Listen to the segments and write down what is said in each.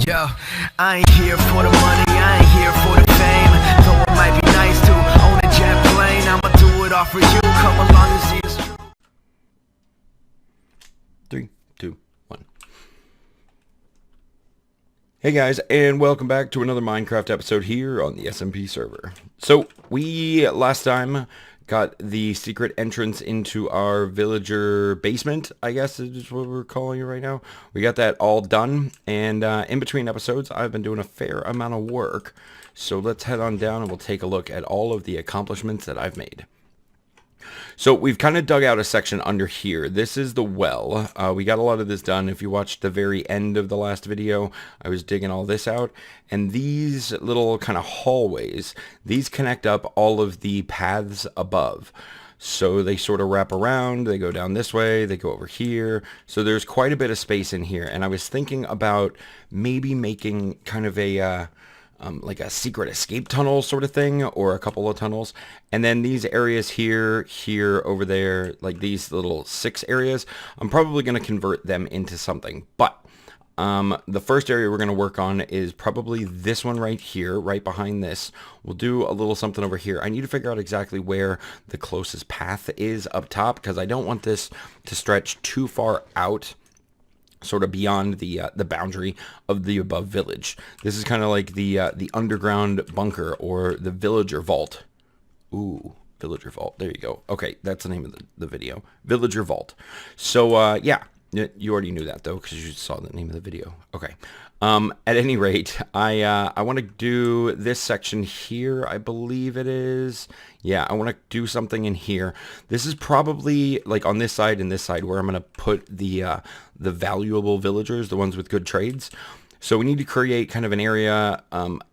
Yo, I ain't here for the money, I ain't here for the fame. Though it might be nice to own a jet plane, I'ma do it all for you. Come along and see us through. 3, 2, 1. Hey guys, and welcome back to another Minecraft episode here on the SMP server. So, we last time got the secret entrance into our villager basement, I guess is what we're calling it right now. We got that all done, and in between episodes, I've been doing a fair amount of work. So let's head on down and we'll take a look at all of the accomplishments that I've made. So we've kind of dug out a section under here. This is the well. We got a lot of this done. If you watched the very end of the last video, I was digging all this out. And these little kind of hallways, these connect up all of the paths above. So they sort of wrap around, they go down this way, they go over here. So there's quite a bit of space in here. And I was thinking about maybe making kind of a... like a secret escape tunnel sort of thing, or a couple of tunnels. And then these areas here, over there, like these little 6 areas, I'm probably going to convert them into something. But the first area we're going to work on is probably this one right here, right behind this. We'll do a little something over here. I need to figure out exactly where the closest path is up top, because I don't want this to stretch too far out, sort of beyond the boundary of the above village. This is kind of like the underground bunker, or the villager vault. Ooh, villager vault. There you go. Okay, that's the name of the video. Villager vault. So yeah, you already knew that though, because you saw the name of the video. Okay. At any rate, I want to do this section here, I believe it is. Yeah, I want to do something in here. This is probably like on this side and this side where I'm going to put the valuable villagers, the ones with good trades. So we need to create kind of an area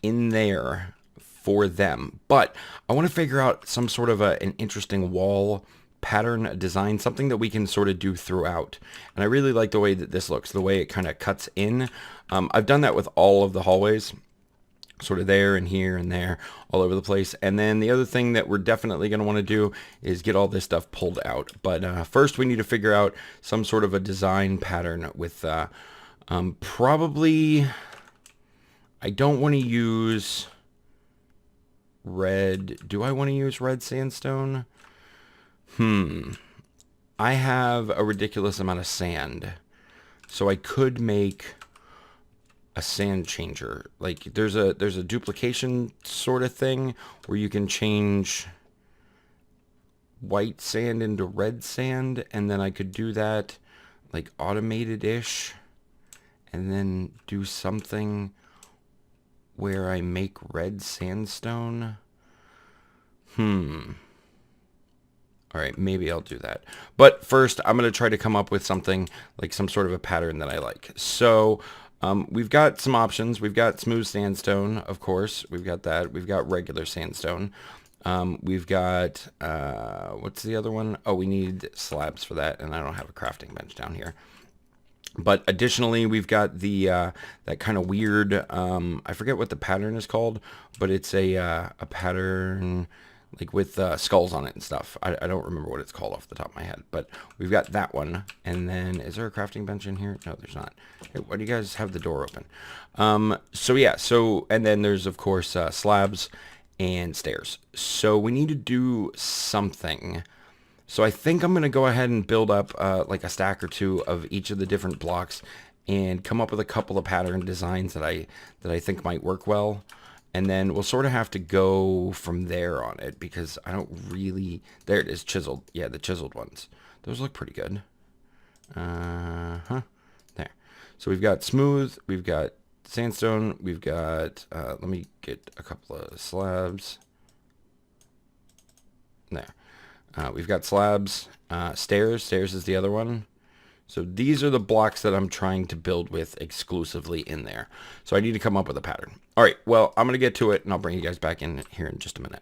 in there for them. But I want to figure out some sort of an interesting wall pattern design, something that we can sort of do throughout. And I really like the way that this looks, the way it kind of cuts in. I've done that with all of the hallways, sort of there and here and there, all over the place. And then the other thing that we're definitely going to want to do is get all this stuff pulled out. But first we need to figure out some sort of a design pattern with probably, I don't want to use red. Do I want to use red sandstone? I have a ridiculous amount of sand, so I could make a sand changer. Like there's a duplication sort of thing where you can change white sand into red sand, and then I could do that like automated-ish, and then do something where I make red sandstone. All right, maybe I'll do that. But first, I'm going to try to come up with something, like some sort of a pattern that I like. So we've got some options. We've got smooth sandstone, of course. We've got that. We've got regular sandstone. We've got, what's the other one? Oh, we need slabs for that, and I don't have a crafting bench down here. But additionally, we've got the that kind of weird, I forget what the pattern is called, but it's a pattern like with skulls on it and stuff. I don't remember what it's called off the top of my head, but we've got that one. And then, is there a crafting bench in here? No, there's not. Hey, why do you guys have the door open? So yeah, and then there's, of course, slabs and stairs. So we need to do something. So I think I'm going to go ahead and build up like a stack or two of each of the different blocks and come up with a couple of pattern designs that I think might work well. And then we'll sort of have to go from there on it, because I don't really... There it is, chiseled. Yeah, the chiseled ones. Those look pretty good. There. So we've got smooth, we've got sandstone, we've got... let me get a couple of slabs. There. We've got slabs. Stairs. Stairs is the other one. So these are the blocks that I'm trying to build with exclusively in there. So I need to come up with a pattern. All right, well, I'm going to get to it, and I'll bring you guys back in here in just a minute.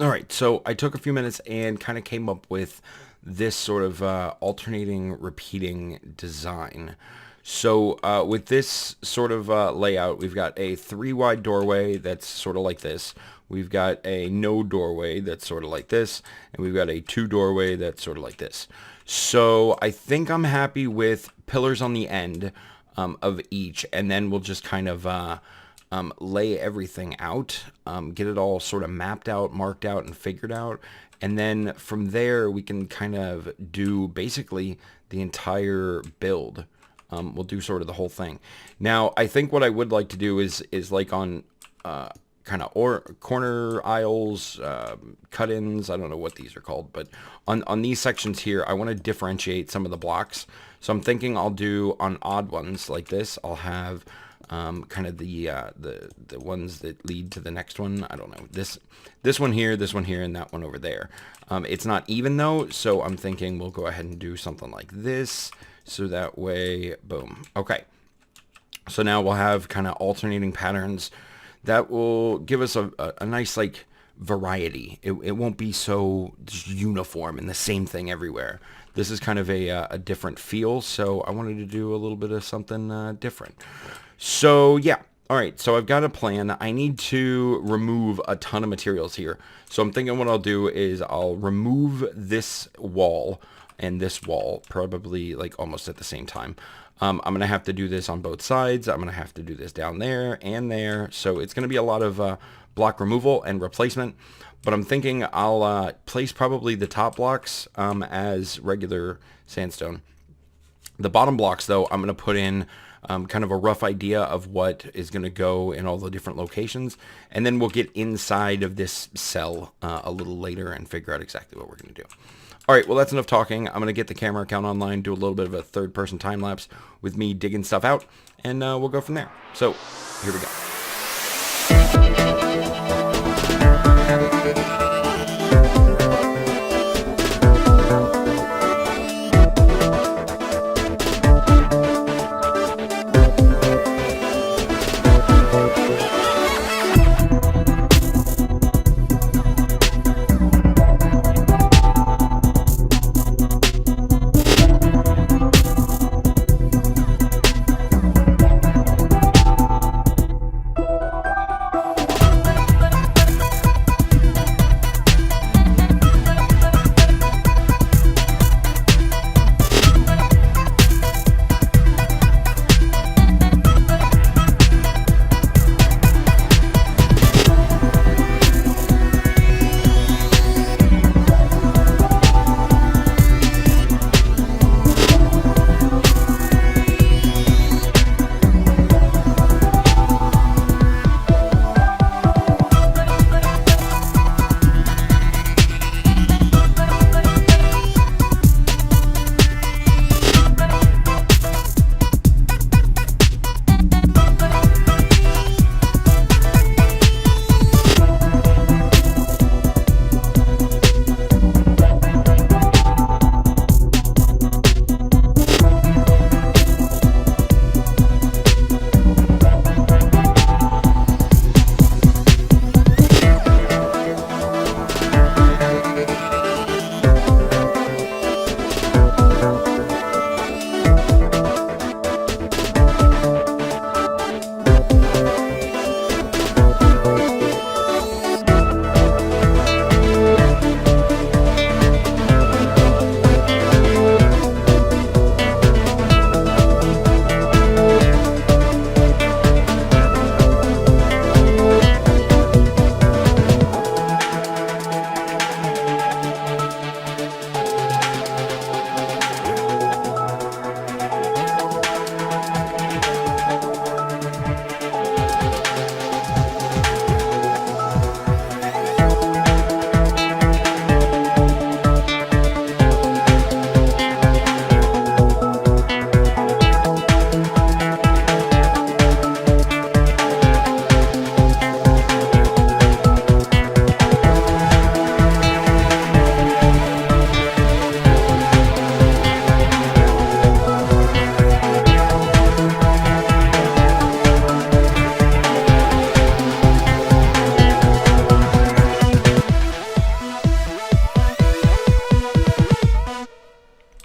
All right, so I took a few minutes and kind of came up with this sort of alternating, repeating design. So with this sort of layout, we've got a 3 wide doorway that's sort of like this. We've got a no doorway that's sort of like this, and we've got a 2 doorway that's sort of like this. So I think I'm happy with pillars on the end of each, and then we'll just kind of lay everything out, get it all sort of mapped out, marked out, and figured out. And then from there, we can kind of do basically the entire build. We'll do sort of the whole thing. Now, I think what I would like to do is like on kind of corner aisles, cut-ins, I don't know what these are called, but on these sections here, I want to differentiate some of the blocks. So I'm thinking I'll do on odd ones like this, I'll have kind of the ones that lead to the next one. I don't know, this one here, and that one over there. It's not even though, so I'm thinking we'll go ahead and do something like this, so that way, boom. Okay, so now we'll have kind of alternating patterns that will give us a nice like variety. It won't be so uniform and the same thing everywhere. This is kind of a different feel, so I wanted to do a little bit of something different. So yeah, all right, so I've got a plan. I need to remove a ton of materials here. So I'm thinking what I'll do is I'll remove this wall and this wall, probably like almost at the same time. I'm going to have to do this on both sides. I'm going to have to do this down there and there. So it's going to be a lot of block removal and replacement. But I'm thinking I'll place probably the top blocks as regular sandstone. The bottom blocks, though, I'm going to put in kind of a rough idea of what is going to go in all the different locations. And then we'll get inside of this cell a little later and figure out exactly what we're going to do. All right, well, that's enough talking. I'm going to get the camera account online, do a little bit of a third-person time-lapse with me digging stuff out, and we'll go from there. So, here we go.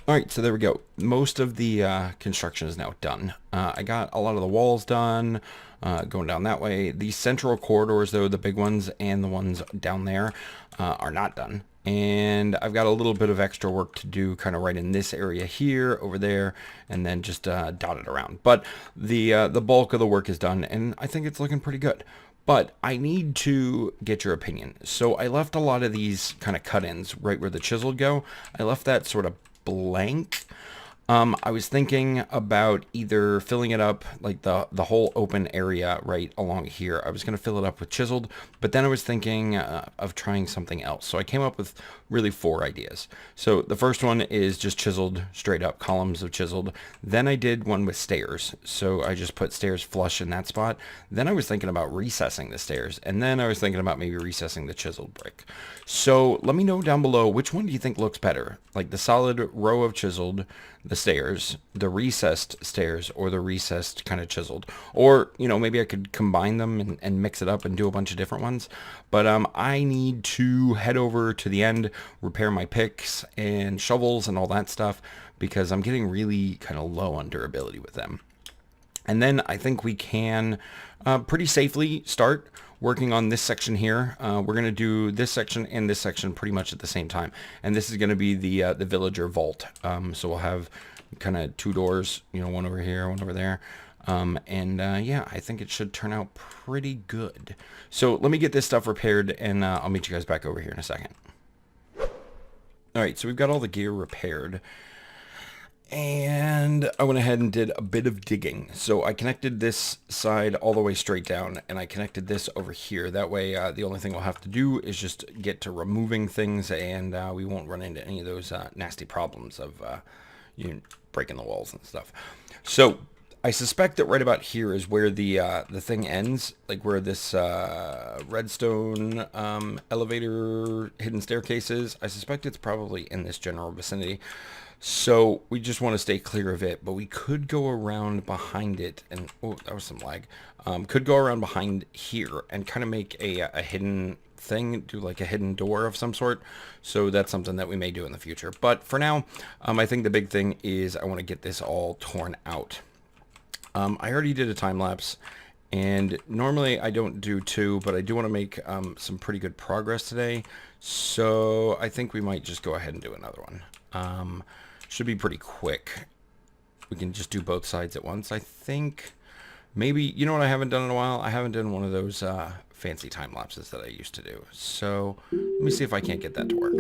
All right, so there we go. Most of the construction is now done. I got a lot of the walls done, going down that way. These central corridors, though, the big ones and the ones down there, are not done. And I've got a little bit of extra work to do kind of right in this area here, over there, and then just dot it around. But the bulk of the work is done, and I think it's looking pretty good. But I need to get your opinion. So I left a lot of these kind of cut-ins right where the chisel go. I left that sort of blank. I was thinking about either filling it up, like the whole open area right along here. I was going to fill it up with chiseled, but then I was thinking of trying something else. So I came up with really 4 ideas. So the first one is just chiseled straight up, columns of chiseled. Then I did one with stairs. So I just put stairs flush in that spot. Then I was thinking about recessing the stairs. And then I was thinking about maybe recessing the chiseled brick. So let me know down below, which one do you think looks better? Like the solid row of chiseled, the stairs, the recessed stairs, or the recessed kind of chiseled. Or, you know, maybe I could combine them and mix it up and do a bunch of different ones. But I need to head over to the end, repair my picks and shovels and all that stuff, because I'm getting really kind of low on durability with them. And then I think we can pretty safely start working on this section here. We're going to do this section and this section pretty much at the same time. And this is going to be the villager vault. So we'll have kind of 2 doors, you know, one over here, one over there. Yeah, I think it should turn out pretty good. So let me get this stuff repaired, and I'll meet you guys back over here in a second. All right, so we've got all the gear repaired. And I went ahead and did a bit of digging. So I connected this side all the way straight down, and I connected this over here. That way, the only thing we'll have to do is just get to removing things, and we won't run into any of those nasty problems of you know, breaking the walls and stuff. So I suspect that right about here is where the thing ends, like where this redstone elevator hidden staircase is. I suspect it's probably in this general vicinity. So we just want to stay clear of it, but we could go around behind it, and oh, that was some lag. Could go around behind here and kind of make a hidden thing, do like a hidden door of some sort. So that's something that we may do in the future. But for now, I think the big thing is I want to get this all torn out. I already did a time lapse, and normally I don't do 2, but I do want to make some pretty good progress today. So I think we might just go ahead and do another one. Should be pretty quick. We can just do both sides at once. I think maybe, you know what I haven't done in a while? I haven't done one of those fancy time lapses that I used to do. So let me see if I can't get that to work.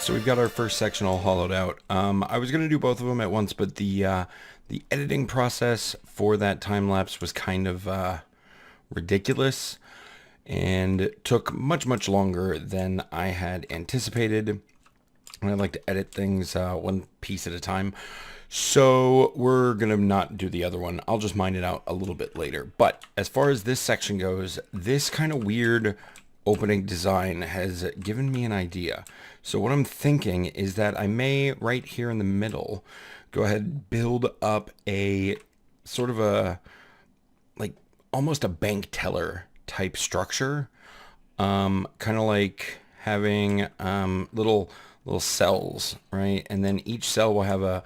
so we've got our first section all hollowed out. I was going to do both of them at once, but the editing process for that time lapse was kind of ridiculous and took much longer than I had anticipated. And I like to edit things one piece at a time. So we're going to not do the other one. I'll just mine it out a little bit later. But as far as this section goes, this kind of weird opening design has given me an idea. So what I'm thinking is that I may, right here in the middle, go ahead and build up a sort of a, like, almost a bank teller type structure. Kind of like having little cells, right? And then each cell will have a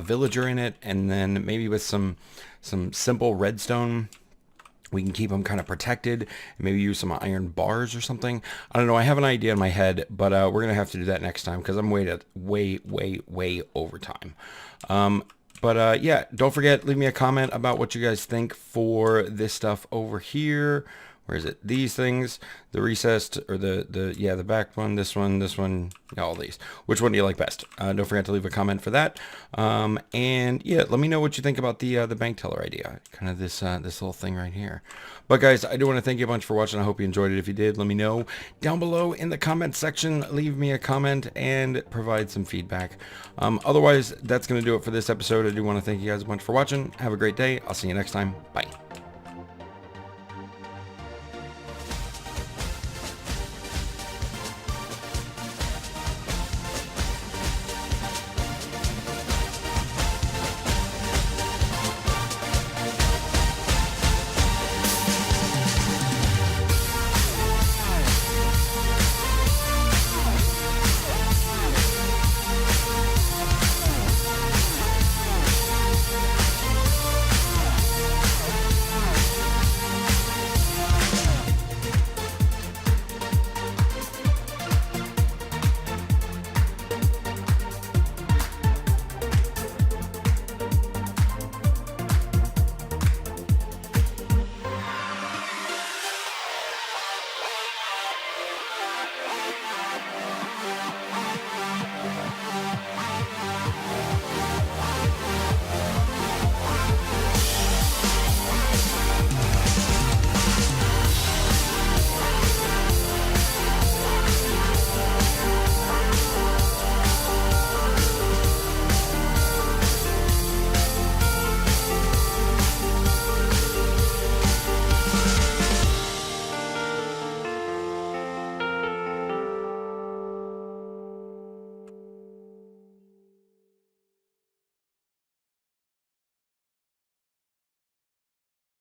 villager in it, and then maybe with some simple redstone, we can keep them kind of protected, and maybe use some iron bars or something. I don't know. I have an idea in my head, but we're gonna have to do that next time because I'm way over time. Yeah, don't forget, leave me a comment about what you guys think for this stuff over here. Where is it? These things, the recessed, or the back one, this one, yeah, all these. Which one do you like best? Don't forget to leave a comment for that. And yeah, let me know what you think about the bank teller idea. Kind of this little thing right here. But guys, I do want to thank you a bunch for watching. I hope you enjoyed it. If you did, let me know down below in the comment section. Leave me a comment and provide some feedback. Otherwise, that's going to do it for this episode. I do want to thank you guys a bunch for watching. Have a great day. I'll see you next time. Bye.